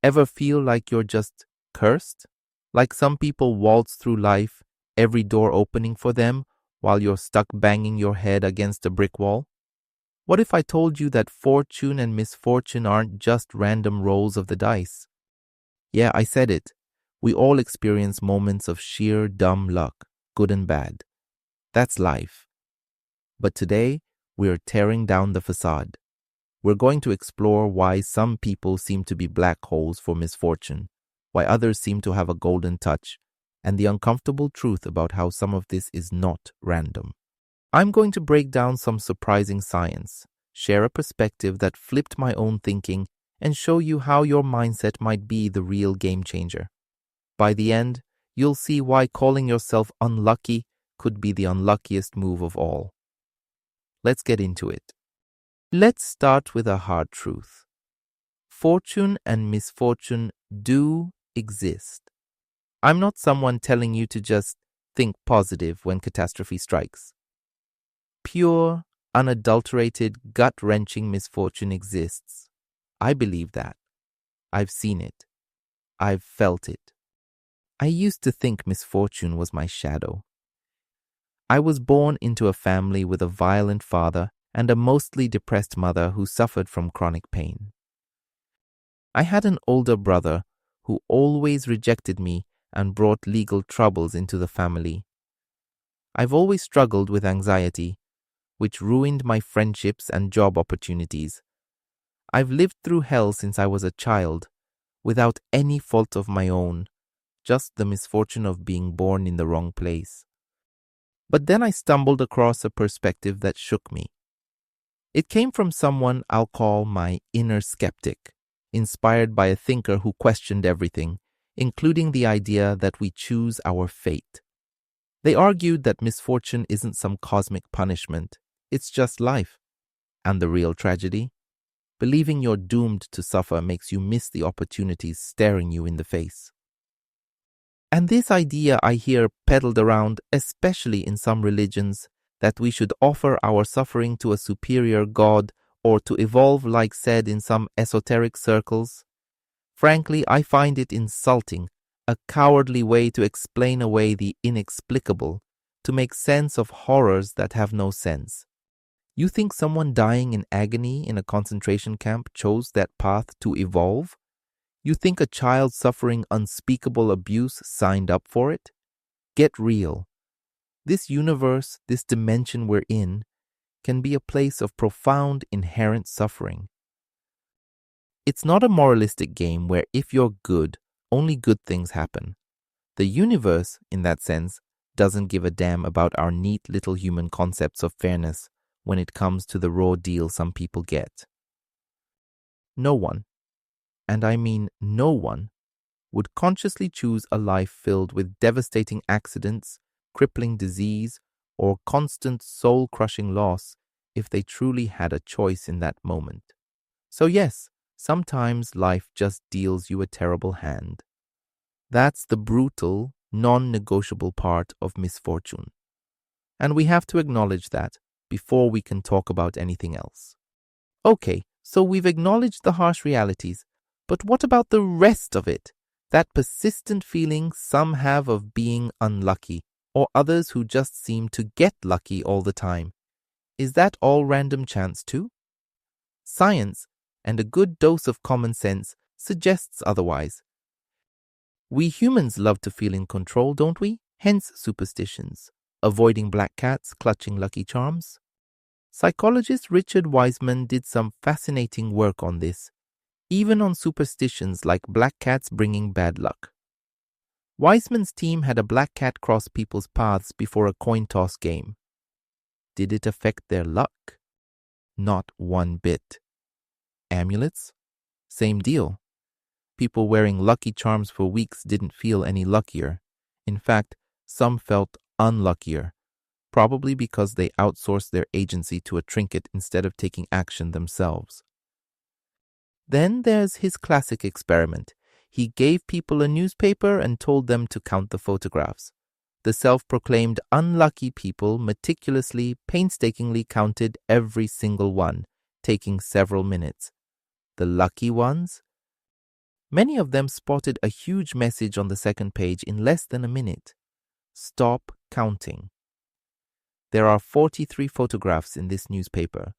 Ever feel like you're just cursed? Like some people waltz through life, every door opening for them, while you're stuck banging your head against a brick wall? What if I told you that fortune and misfortune aren't just random rolls of the dice? Yeah, I said it. We all experience moments of sheer dumb luck, good and bad. That's life. But today, we're tearing down the facade. We're going to explore why some people seem to be black holes for misfortune, why others seem to have a golden touch, and the uncomfortable truth about how some of this is not random. I'm going to break down some surprising science, share a perspective that flipped my own thinking, and show you how your mindset might be the real game changer. By the end, you'll see why calling yourself unlucky could be the unluckiest move of all. Let's get into it. Let's start with a hard truth. Fortune and misfortune do exist. I'm not someone telling you to just think positive when catastrophe strikes. Pure, unadulterated, gut-wrenching misfortune exists. I believe that. I've seen it. I've felt it. I used to think misfortune was my shadow. I was born into a family with a violent father and a mostly depressed mother who suffered from chronic pain. I had an older brother who always rejected me and brought legal troubles into the family. I've always struggled with anxiety, which ruined my friendships and job opportunities. I've lived through hell since I was a child, without any fault of my own, just the misfortune of being born in the wrong place. But then I stumbled across a perspective that shook me. It came from someone I'll call my inner skeptic, inspired by a thinker who questioned everything, including the idea that we choose our fate. They argued that misfortune isn't some cosmic punishment, it's just life. And the real tragedy? Believing you're doomed to suffer makes you miss the opportunities staring you in the face. And this idea I hear peddled around, especially in some religions, that we should offer our suffering to a superior God or to evolve like said in some esoteric circles. Frankly, I find it insulting, a cowardly way to explain away the inexplicable, to make sense of horrors that have no sense. You think someone dying in agony in a concentration camp chose that path to evolve? You think a child suffering unspeakable abuse signed up for it? Get real. This universe, this dimension we're in, can be a place of profound inherent suffering. It's not a moralistic game where if you're good, only good things happen. The universe, in that sense, doesn't give a damn about our neat little human concepts of fairness when it comes to the raw deal some people get. No one, and I mean no one, would consciously choose a life filled with devastating accidents, crippling disease, or constant soul-crushing loss if they truly had a choice in that moment. So yes, sometimes life just deals you a terrible hand. That's the brutal, non-negotiable part of misfortune. And we have to acknowledge that before we can talk about anything else. Okay, so we've acknowledged the harsh realities, but what about the rest of it? That persistent feeling some have of being unlucky, or others who just seem to get lucky all the time. Is that all random chance too? Science, and a good dose of common sense, suggests otherwise. We humans love to feel in control, don't we? Hence superstitions. Avoiding black cats, clutching lucky charms. Psychologist Richard Wiseman did some fascinating work on this, even on superstitions like black cats bringing bad luck. Wiseman's team had a black cat cross people's paths before a coin toss game. Did it affect their luck? Not one bit. Amulets? Same deal. People wearing lucky charms for weeks didn't feel any luckier. In fact, some felt unluckier, probably because they outsourced their agency to a trinket instead of taking action themselves. Then there's his classic experiment. He gave people a newspaper and told them to count the photographs. The self-proclaimed unlucky people meticulously, painstakingly counted every single one, taking several minutes. The lucky ones? Many of them spotted a huge message on the second page in less than a minute. Stop counting. There are 43 photographs in this newspaper.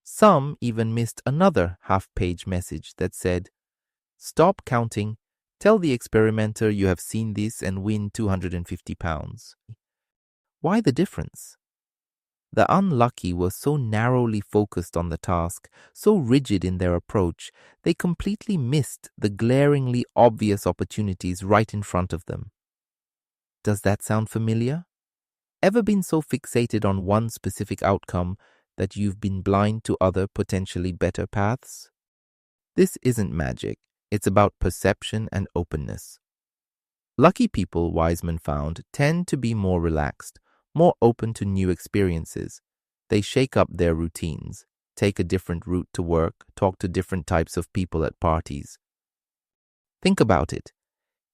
Some even missed another half-page message that said, "Stop counting. Tell the experimenter you have seen this and win £250. Why the difference? The unlucky were so narrowly focused on the task, so rigid in their approach, they completely missed the glaringly obvious opportunities right in front of them. Does that sound familiar? Ever been so fixated on one specific outcome that you've been blind to other potentially better paths? This isn't magic. It's about perception and openness. Lucky people, Wiseman found, tend to be more relaxed, more open to new experiences. They shake up their routines, take a different route to work, talk to different types of people at parties. Think about it.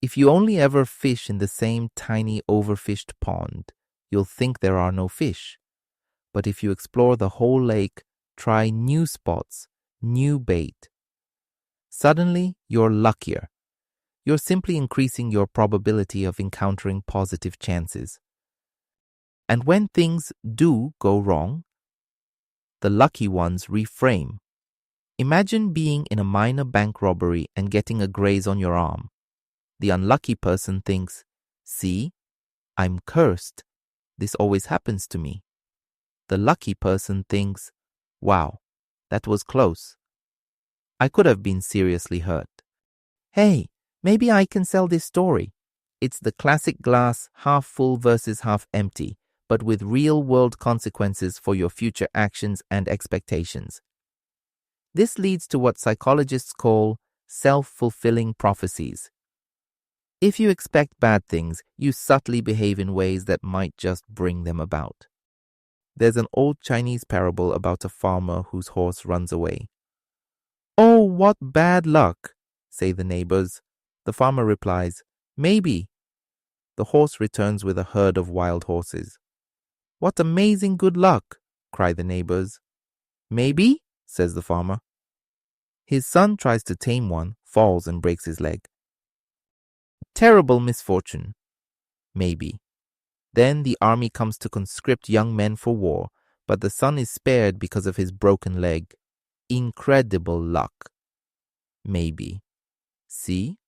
If you only ever fish in the same tiny overfished pond, you'll think there are no fish. But if you explore the whole lake, try new spots, new bait, suddenly you're luckier. You're simply increasing your probability of encountering positive chances. And when things do go wrong, the lucky ones reframe. Imagine being in a minor bank robbery and getting a graze on your arm. The unlucky person thinks, "See, I'm cursed. This always happens to me." The lucky person thinks, "Wow, that was close. I could have been seriously hurt. Hey, maybe I can sell this story." It's the classic glass half full versus half empty, but with real-world consequences for your future actions and expectations. This leads to what psychologists call self-fulfilling prophecies. If you expect bad things, you subtly behave in ways that might just bring them about. There's an old Chinese parable about a farmer whose horse runs away. "Oh, what bad luck," say the neighbors. The farmer replies, "Maybe." The horse returns with a herd of wild horses. "What amazing good luck," cry the neighbors. "Maybe," says the farmer. His son tries to tame one, falls and breaks his leg. "Terrible misfortune." Maybe. Then the army comes to conscript young men for war, but the son is spared because of his broken leg. Incredible luck. Maybe. See?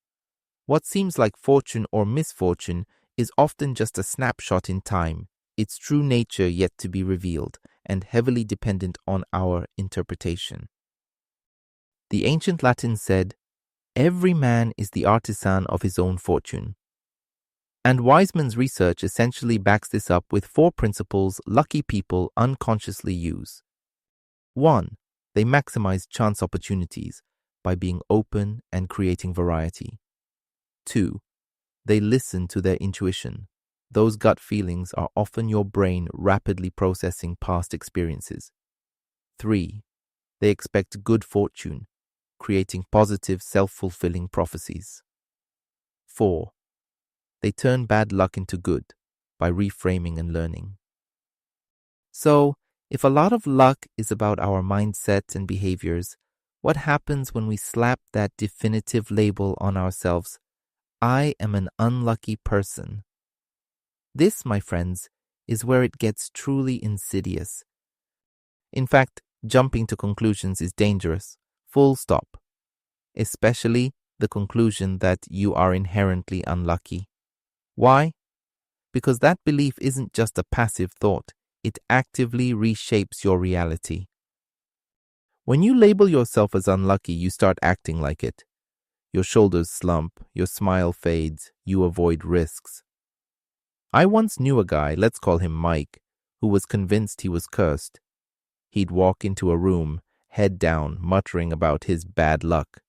What seems like fortune or misfortune is often just a snapshot in time, its true nature yet to be revealed, and heavily dependent on our interpretation. The ancient Latin said, "Every man is the artisan of his own fortune." And Wiseman's research essentially backs this up with 4 principles lucky people unconsciously use. 1. They maximize chance opportunities by being open and creating variety. 2. They listen to their intuition. Those gut feelings are often your brain rapidly processing past experiences. 3. They expect good fortune, creating positive, self-fulfilling prophecies. 4. They turn bad luck into good by reframing and learning. So, if a lot of luck is about our mindset and behaviors, what happens when we slap that definitive label on ourselves? I am an unlucky person. This, my friends, is where it gets truly insidious. In fact, jumping to conclusions is dangerous, full stop. Especially the conclusion that you are inherently unlucky. Why? Because that belief isn't just a passive thought, it actively reshapes your reality. When you label yourself as unlucky, you start acting like it. Your shoulders slump, your smile fades, you avoid risks. I once knew a guy, let's call him Mike, who was convinced he was cursed. He'd walk into a room, head down, muttering about his bad luck.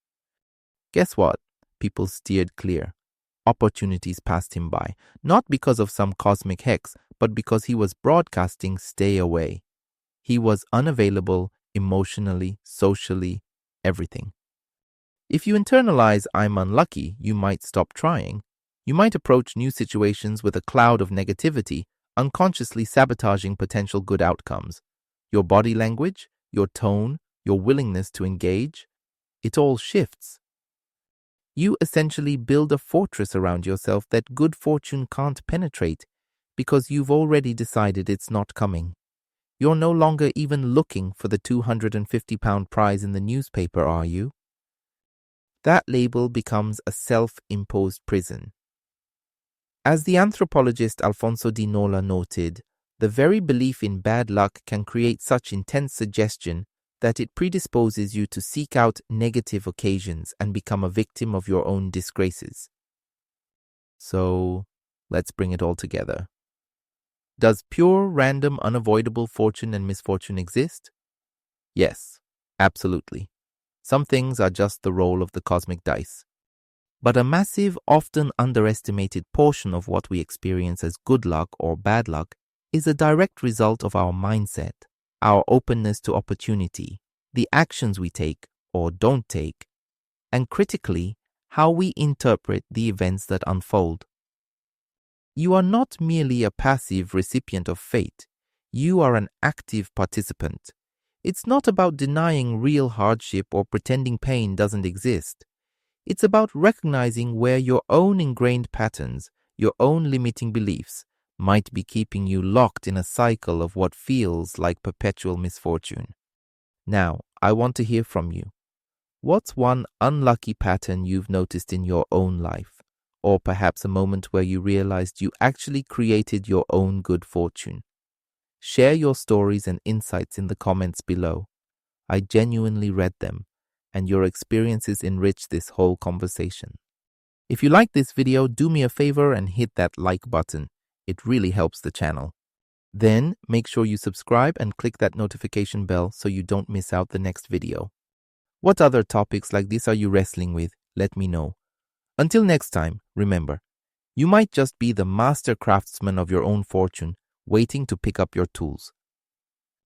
Guess what? People steered clear. Opportunities passed him by, not because of some cosmic hex, but because he was broadcasting stay away. He was unavailable emotionally, socially, everything. If you internalize I'm unlucky, you might stop trying. You might approach new situations with a cloud of negativity, unconsciously sabotaging potential good outcomes. Your body language, your tone, your willingness to engage, it all shifts. You essentially build a fortress around yourself that good fortune can't penetrate because you've already decided it's not coming. You're no longer even looking for the £250 prize in the newspaper, are you? That label becomes a self-imposed prison. As the anthropologist Alfonso Di Nola noted, the very belief in bad luck can create such intense suggestion that it predisposes you to seek out negative occasions and become a victim of your own disgraces. So, let's bring it all together. Does pure, random, unavoidable fortune and misfortune exist? Yes, absolutely. Some things are just the roll of the cosmic dice. But a massive, often underestimated portion of what we experience as good luck or bad luck is a direct result of our mindset, our openness to opportunity, the actions we take or don't take, and critically, how we interpret the events that unfold. You are not merely a passive recipient of fate. You are an active participant. It's not about denying real hardship or pretending pain doesn't exist. It's about recognizing where your own ingrained patterns, your own limiting beliefs, might be keeping you locked in a cycle of what feels like perpetual misfortune. Now, I want to hear from you. What's one unlucky pattern you've noticed in your own life? Or perhaps a moment where you realized you actually created your own good fortune? Share your stories and insights in the comments below. I genuinely read them, and your experiences enrich this whole conversation. If you like this video, do me a favor and hit that like button. It really helps the channel. Then, make sure you subscribe and click that notification bell so you don't miss out the next video. What other topics like this are you wrestling with? Let me know. Until next time, remember, you might just be the master craftsman of your own fortune, waiting to pick up your tools.